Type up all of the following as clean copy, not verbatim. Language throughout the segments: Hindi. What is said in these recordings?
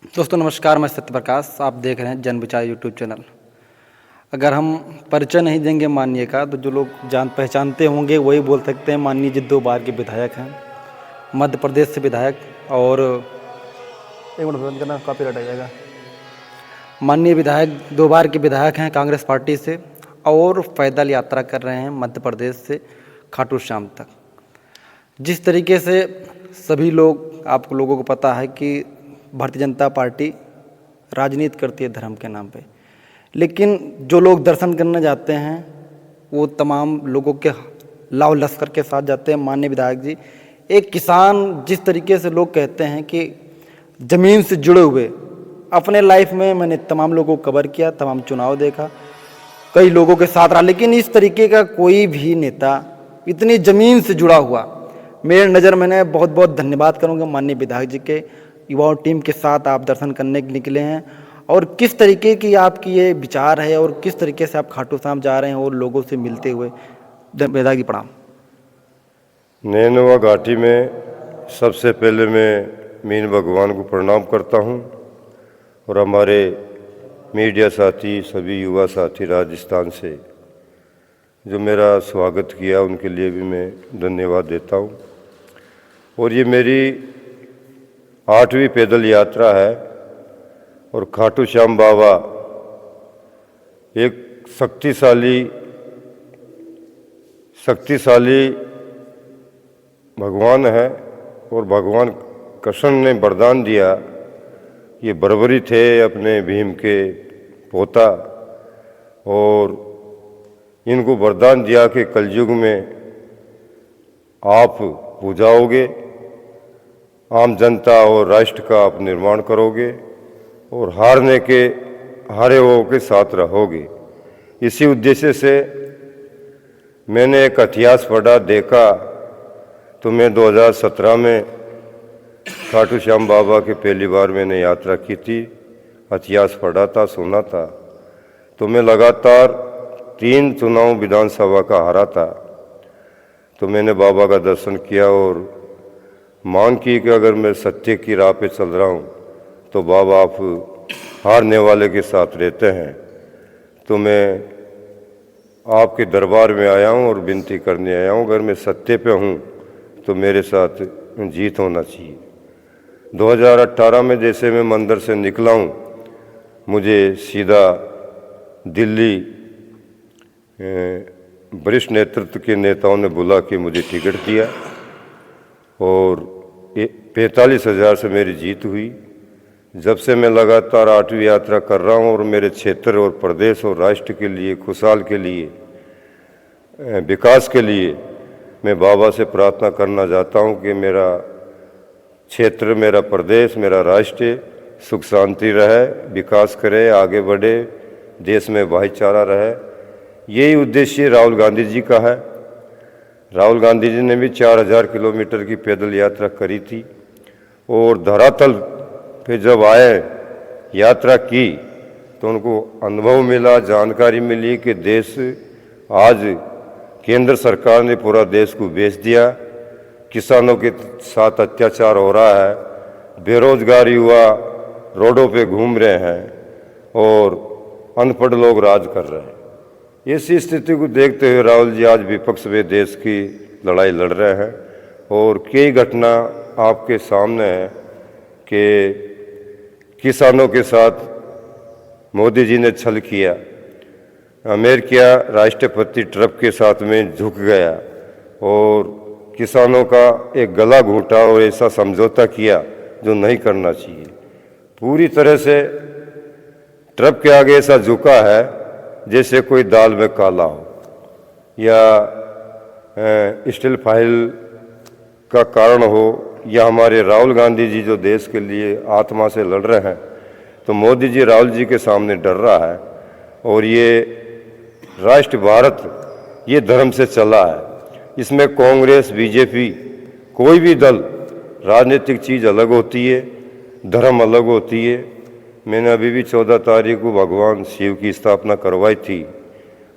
दोस्तों नमस्कार, मैं सत्य प्रकाश। आप देख रहे हैं जन विचार यूट्यूब चैनल। अगर हम परिचय नहीं देंगे माननीय का तो जो लोग जान पहचानते होंगे वही बोल सकते हैं माननीय जी 2 बार के विधायक हैं, मध्य प्रदेश से विधायक। और एक मिनट बंद करना, कॉपीराइट आ जाएगा। माननीय विधायक 2 बार के विधायक हैं कांग्रेस पार्टी से और पैदल यात्रा कर रहे हैं मध्य प्रदेश से खाटू श्याम तक। जिस तरीके से सभी लोग, आप लोगों को पता है कि भारतीय जनता पार्टी राजनीति करती है धर्म के नाम पे, लेकिन जो लोग दर्शन करने जाते हैं वो तमाम लोगों के लाव लश्कर के साथ जाते हैं। माननीय विधायक जी एक किसान, जिस तरीके से लोग कहते हैं कि ज़मीन से जुड़े हुए, अपने लाइफ में मैंने तमाम लोगों को कवर किया, तमाम चुनाव देखा, कई लोगों के साथ रहा, लेकिन इस तरीके का कोई भी नेता इतनी ज़मीन से जुड़ा हुआ मेरे नज़र, मैंने बहुत बहुत धन्यवाद करूँगा माननीय विधायक जी के। युवा टीम के साथ आप दर्शन करने निकले हैं और किस तरीके की आपकी ये विचार है और किस तरीके से आप खाटू श्याम जा रहे हैं और लोगों से मिलते हुए। विधायक जी प्रणाम। नैनवा घाटी में सबसे पहले मैं मीन भगवान को प्रणाम करता हूं और हमारे मीडिया साथी, सभी युवा साथी राजस्थान से जो मेरा स्वागत किया उनके लिए भी मैं धन्यवाद देता हूं। और ये मेरी 8वीं पैदल यात्रा है और खाटू श्याम बाबा एक शक्तिशाली भगवान है और भगवान कृष्ण ने वरदान दिया। ये बर्बरी थे अपने भीम के पोता और इनको वरदान दिया कि कलयुग में आप पूजाओगे, आम जनता और राष्ट्र का आप निर्माण करोगे और हारे हुओं के साथ रहोगे। इसी उद्देश्य से मैंने एक इतिहास पढ़ा, देखा, तो मैं 2017 में खाटू श्याम बाबा के पहली बार मैंने यात्रा की थी। इतिहास पढ़ा था, सुना था, तो मैं लगातार 3 चुनाव विधानसभा का हारा था। तो मैंने बाबा का दर्शन किया और मांग की कि अगर मैं सत्य की राह पे चल रहा हूँ तो बाबा आप हारने वाले के साथ रहते हैं। तो मैं आपके दरबार में आया हूँ और विनती करने आया हूँ, अगर मैं सत्य पे हूँ तो मेरे साथ जीत होना चाहिए। 2018 में जैसे मैं मंदिर से निकला हूँ, मुझे सीधा दिल्ली वरिष्ठ नेतृत्व के नेताओं ने बुला के मुझे टिकट दिया और 45,000 से मेरी जीत हुई। जब से मैं लगातार 8वीं यात्रा कर रहा हूँ और मेरे क्षेत्र और प्रदेश और राष्ट्र के लिए, खुशहाल के लिए, विकास के लिए मैं बाबा से प्रार्थना करना चाहता हूँ कि मेरा क्षेत्र, मेरा प्रदेश, मेरा राष्ट्र सुख शांति रहे, विकास करे, आगे बढ़े, देश में भाईचारा रहे। यही उद्देश्य राहुल गांधी जी का है। राहुल गांधी जी ने भी 4000 किलोमीटर की पैदल यात्रा करी थी और धरातल पे जब आए, यात्रा की, तो उनको अनुभव मिला, जानकारी मिली कि देश आज केंद्र सरकार ने पूरा देश को बेच दिया, किसानों के साथ अत्याचार हो रहा है, बेरोजगार युवा रोडों पे घूम रहे हैं और अनपढ़ लोग राज कर रहे हैं। इसी स्थिति को देखते हुए राहुल जी आज विपक्ष में देश की लड़ाई लड़ रहे हैं और कई घटना आपके सामने है कि किसानों के साथ मोदी जी ने छल किया, अमेरिका राष्ट्रपति ट्रंप के साथ में झुक गया और किसानों का एक गला घोंटा और ऐसा समझौता किया जो नहीं करना चाहिए। पूरी तरह से ट्रंप के आगे ऐसा झुका है जैसे कोई दाल में काला हो या स्टील फाइल का कारण हो, या हमारे राहुल गांधी जी जो देश के लिए आत्मा से लड़ रहे हैं, तो मोदी जी राहुल जी के सामने डर रहा है। और ये राष्ट्र भारत ये धर्म से चला है, इसमें कांग्रेस, बीजेपी, कोई भी दल, राजनीतिक चीज़ अलग होती है, धर्म अलग होती है। मैंने अभी भी 14 तारीख को भगवान शिव की स्थापना करवाई थी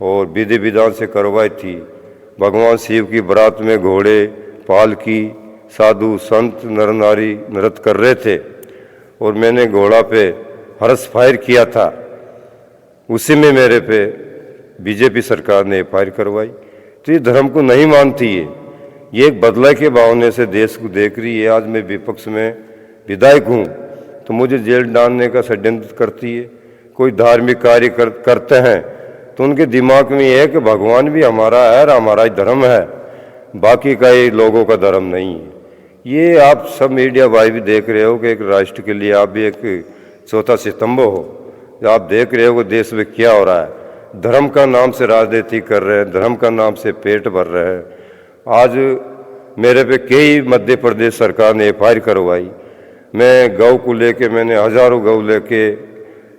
और विधि विधान से करवाई थी। भगवान शिव की बारात में घोड़े, पालकी, साधु संत, नर नारी नृत्य कर रहे थे और मैंने घोड़ा पे हर्ष फायर किया था, उसी में मेरे पे बीजेपी सरकार ने एफआईआर करवाई। तो ये धर्म को नहीं मानती है, ये एक बदला के भावने से देश को देख रही है। आज मैं विपक्ष में विधायक हूँ तो मुझे जेल डालने का षड्यंत्र करती है। कोई धार्मिक कार्य करते हैं तो उनके दिमाग में ये है कि भगवान भी हमारा है और हमारा ही धर्म है, बाकी का ये लोगों का धर्म नहीं है। ये आप सब मीडिया भाई भी देख रहे हो कि एक राष्ट्र के लिए आप भी एक चौथा स्तंभ हो। आप देख रहे हो कि देश में क्या हो रहा है, धर्म का नाम से राजनीति कर रहे हैं, धर्म का नाम से पेट भर रहे हैं। आज मेरे पे कई मध्य प्रदेश सरकार ने एफआईआर करवाई। मैं गौ को लेके मैंने हजारों गौ लेके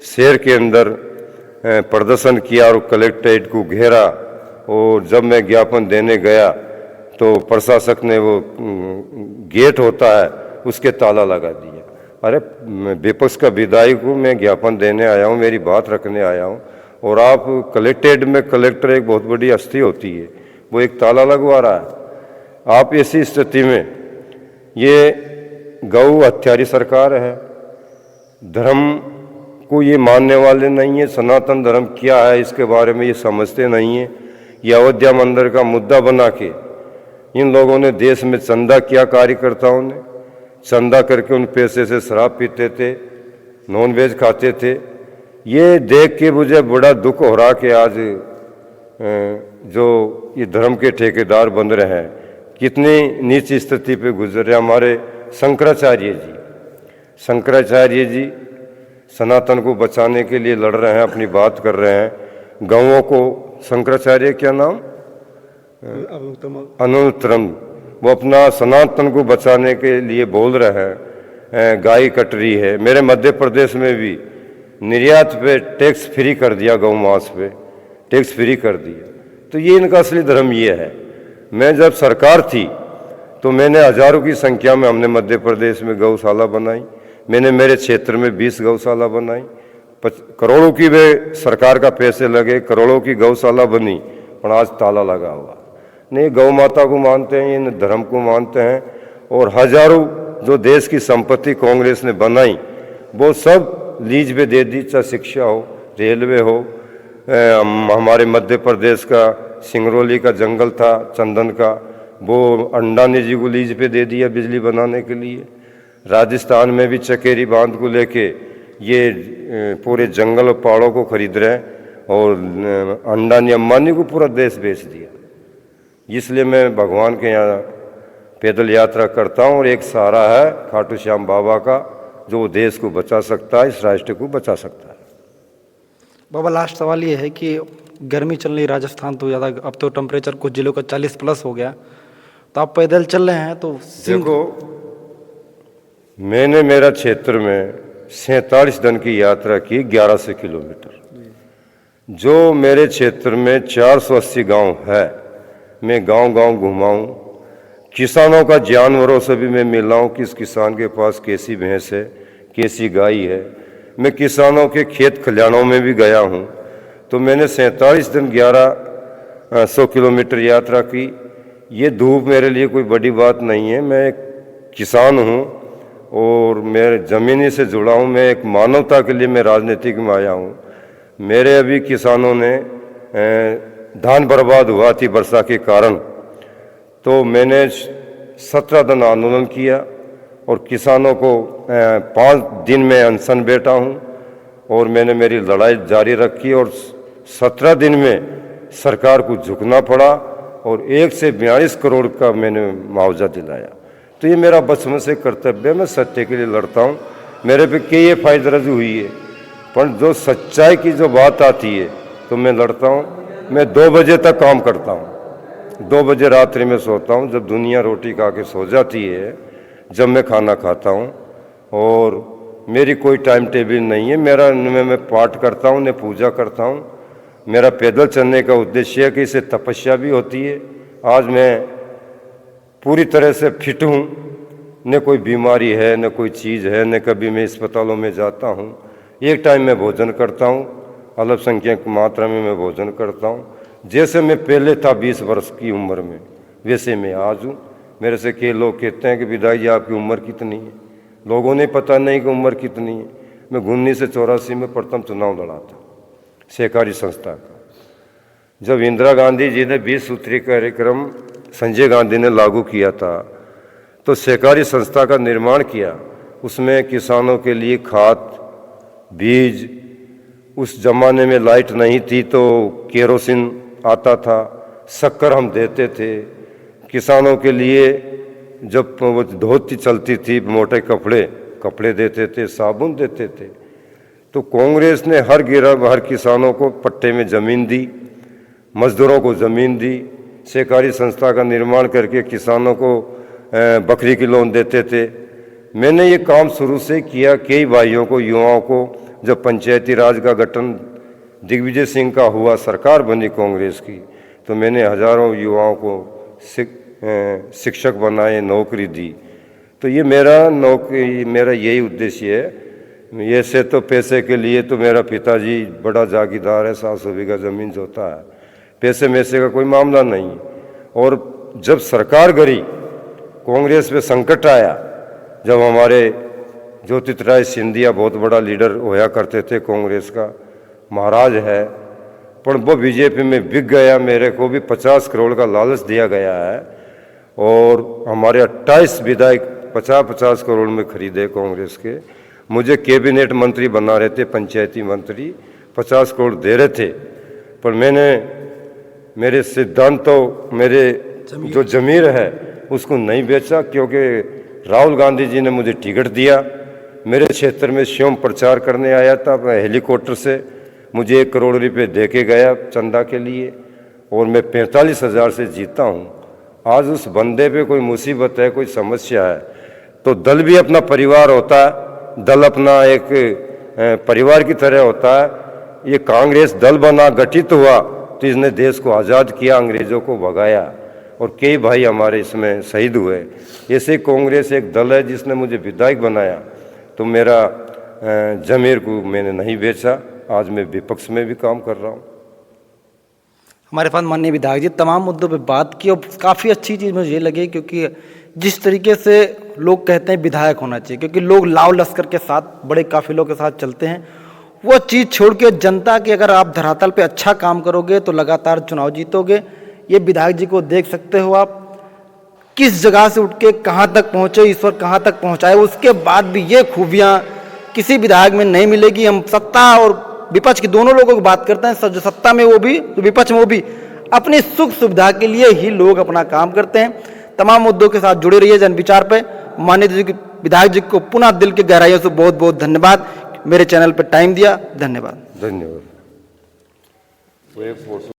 शहर के अंदर प्रदर्शन किया और कलेक्ट्रेट को घेरा, और जब मैं ज्ञापन देने गया तो प्रशासक ने वो गेट होता है उसके ताला लगा दिया। अरे विपक्ष का विधायक हूँ, मैं ज्ञापन देने आया हूँ, मेरी बात रखने आया हूँ, और आप कलेक्ट्रेट में कलेक्टर एक बहुत बड़ी हस्ती होती है, वो एक ताला लगवा रहा है। आप ऐसी स्थिति में, ये गौ हत्यारी सरकार है, धर्म को ये मानने वाले नहीं है। सनातन धर्म क्या है इसके बारे में ये समझते नहीं है। ये अयोध्या मंदिर का मुद्दा बना के इन लोगों ने देश में चंदा किया, कार्यकर्ताओं ने चंदा करके उन पैसे से शराब पीते थे, नॉनवेज खाते थे। ये देख के मुझे बड़ा दुख हो रहा कि आज जो ये धर्म के ठेकेदार बन रहे हैं कितनी नीच स्थिति पे गुजर रहे। हमारे शंकराचार्य जी सनातन को बचाने के लिए लड़ रहे हैं, अपनी बात कर रहे हैं। गौओं को शंकराचार्य क्या नाम, अनुत्तरम, वो अपना सनातन को बचाने के लिए बोल रहे हैं। गाय कट रही है। मेरे मध्य प्रदेश में भी निर्यात पे टैक्स फ्री कर दिया, गौ मांस पे टैक्स फ्री कर दिया। तो ये इनका असली धर्म ये है। मैं जब सरकार थी तो मैंने हजारों की संख्या में हमने मध्य प्रदेश में गौशाला बनाई। मैंने मेरे क्षेत्र में 20 गौशाला बनाई, करोड़ों की वे सरकार का पैसे लगे, करोड़ों की गौशाला बनी, और आज ताला लगा हुआ। नहीं, गौ माता को मानते हैं, इन धर्म को मानते हैं। और हजारों जो देश की संपत्ति कांग्रेस ने बनाई वो सब लीज पे दे दी, चाहे शिक्षा हो, रेलवे हो। हमारे मध्य प्रदेश का सिंगरौली का जंगल था चंदन का, वो अंडानी जी को लीज पे दे दिया बिजली बनाने के लिए। राजस्थान में भी चकेरी बांध को लेके ये पूरे जंगल और पहाड़ों को खरीद रहे हैं, और अंडानी अंबानी को पूरा देश बेच दिया। इसलिए मैं भगवान के यहाँ पैदल यात्रा करता हूँ, और एक सहारा है खाटू श्याम बाबा का, जो देश को बचा सकता है, इस राष्ट्र को बचा सकता है। बाबा लास्ट सवाल ये है कि गर्मी चल रही राजस्थान तो ज़्यादा, अब तो टेम्परेचर कुछ जिलों का 40+ हो गया, तो आप पैदल चल रहे हैं तो देखो, मैंने मेरा क्षेत्र में 47 दिन की यात्रा की, 1100 किलोमीटर। जो मेरे क्षेत्र में 480 गांव है, मैं गांव-गांव घुमा हूँ। किसानों का जानवरों से भी मैं मिला हूँ, किस किसान के पास कैसी भैंस है, कैसी गाय है। मैं किसानों के खेत खलिहानों में भी गया हूँ। तो मैंने 47 दिन 1100 किलोमीटर यात्रा की। ये धूप मेरे लिए कोई बड़ी बात नहीं है। मैं एक किसान हूँ और मैं ज़मीनी से जुड़ा हूँ। मैं एक मानवता के लिए मैं राजनीति में आया हूँ। मेरे अभी किसानों ने धान बर्बाद हुआ थी वर्षा के कारण, तो मैंने 17 दिन आंदोलन किया और किसानों को 5 दिन में अनशन बैठा हूँ, और मैंने मेरी लड़ाई जारी रखी, और 17 दिन में सरकार को झुकना पड़ा, और 1 से 42 करोड़ का मैंने मुआवजा दिलाया। तो ये मेरा बचपन से कर्तव्य है, मैं सत्य के लिए लड़ता हूँ। मेरे पे कई एफआईआर दर्ज हुई है, पर जो सच्चाई की जो बात आती है तो मैं लड़ता हूँ। मैं 2 बजे तक काम करता हूँ, 2 बजे रात्रि में सोता हूँ, जब दुनिया रोटी खा के सो जाती है, जब मैं खाना खाता हूँ। और मेरी कोई टाइम टेबल नहीं है। मैं पाठ करता हूँ, न पूजा करता हूँ। मेरा पैदल चलने का उद्देश्य है कि इससे तपस्या भी होती है। आज मैं पूरी तरह से फिट हूँ, न कोई बीमारी है, न कोई चीज़ है, न कभी मैं अस्पतालों में जाता हूँ। एक टाइम मैं भोजन करता हूँ, अल्पसंख्यक मात्रा में मैं भोजन करता हूँ। जैसे मैं पहले था 20 वर्ष की उम्र में, वैसे मैं आज हूँ। मेरे से कई लोग कहते हैं कि विधायक जी आपकी उम्र कितनी है? लोगों ने पता नहीं कि उम्र कितनी है। मैं 1984 में प्रथम चुनाव लड़ा था सहकारी संस्था का। जब इंदिरा गांधी जी ने 20 सूत्री कार्यक्रम संजय गांधी ने लागू किया था तो सहकारी संस्था का निर्माण किया। उसमें किसानों के लिए खाद, बीज, उस जमाने में लाइट नहीं थी तो केरोसिन आता था, शक्कर हम देते थे किसानों के लिए। जब वो धोती चलती थी, मोटे कपड़े देते थे, साबुन देते थे। तो कांग्रेस ने हर किसानों को पट्टे में ज़मीन दी, मजदूरों को ज़मीन दी, सहकारी संस्था का निर्माण करके किसानों को बकरी की लोन देते थे। मैंने ये काम शुरू से किया। कई भाइयों को, युवाओं को, जब पंचायती राज का गठन दिग्विजय सिंह का हुआ, सरकार बनी कांग्रेस की, तो मैंने हजारों युवाओं को शिक्षक बनाए, नौकरी दी। तो ये मेरा यही उद्देश्य है। ऐसे तो पैसे के लिए तो मेरा पिताजी बड़ा जागीरदार है, 700 बीघा ज़मीन जोता है, पैसे मैसे का कोई मामला नहीं। और जब सरकार गिरी, कांग्रेस पे संकट आया, जब हमारे ज्योतिरादित्य सिंधिया बहुत बड़ा लीडर होया करते थे कांग्रेस का, महाराज है, पर वो बीजेपी में बिक गया। मेरे को भी 50 करोड़ का लालच दिया गया है और हमारे 28 विधायक 50-50 करोड़ में खरीदे कांग्रेस के। मुझे कैबिनेट मंत्री बना रहे थे, पंचायती मंत्री, 50 करोड़ दे रहे थे, पर मैंने मेरे सिद्धांतों, मेरे जो ज़मीर है उसको नहीं बेचा, क्योंकि राहुल गांधी जी ने मुझे टिकट दिया। मेरे क्षेत्र में स्वयं प्रचार करने आया था हेलीकॉप्टर से, मुझे 1 करोड़ रुपए दे के गया चंदा के लिए, और मैं 45,000 से जीता हूँ। आज उस बंदे पे कोई मुसीबत है, कोई समस्या है, तो दल भी अपना परिवार होता है, दल अपना एक परिवार की तरह होता है। ये कांग्रेस दल बना, गठित हुआ, तो इसने देश को आज़ाद किया, अंग्रेज़ों को भगाया, और कई भाई हमारे इसमें शहीद हुए। ऐसे कांग्रेस एक दल है जिसने मुझे विधायक बनाया, तो मेरा ज़मीर को मैंने नहीं बेचा। आज मैं विपक्ष में भी काम कर रहा हूँ। हमारे पास माननीय विधायक जी तमाम मुद्दों पे बात की, और काफ़ी अच्छी चीज़ मुझे ये लगी, क्योंकि जिस तरीके से लोग कहते हैं विधायक होना चाहिए, क्योंकि लोग लाव लश्कर के साथ, बड़े काफिलों के साथ चलते हैं, वो चीज़ छोड़ के जनता की अगर आप धरातल पे अच्छा काम करोगे तो लगातार चुनाव जीतोगे। ये विधायक जी को देख सकते हो आप, किस जगह से उठ के कहाँ तक पहुँचे, ईश्वर कहाँ तक पहुँचाए। उसके बाद भी ये खूबियाँ किसी विधायक में नहीं मिलेगी। हम सत्ता और विपक्ष की दोनों लोगों की बात करते हैं, जो सत्ता में वो भी, तो विपक्ष में वो भी, अपनी सुख सुविधा के लिए ही लोग अपना काम करते हैं। तमाम मुद्दों के साथ जुड़े रहिए जनविचार पे। माननीय जी विधायक जी को पुनः दिल की गहराइयों से बहुत बहुत धन्यवाद, मेरे चैनल पर टाइम दिया। धन्यवाद। धन्यवाद। वो एक फोटो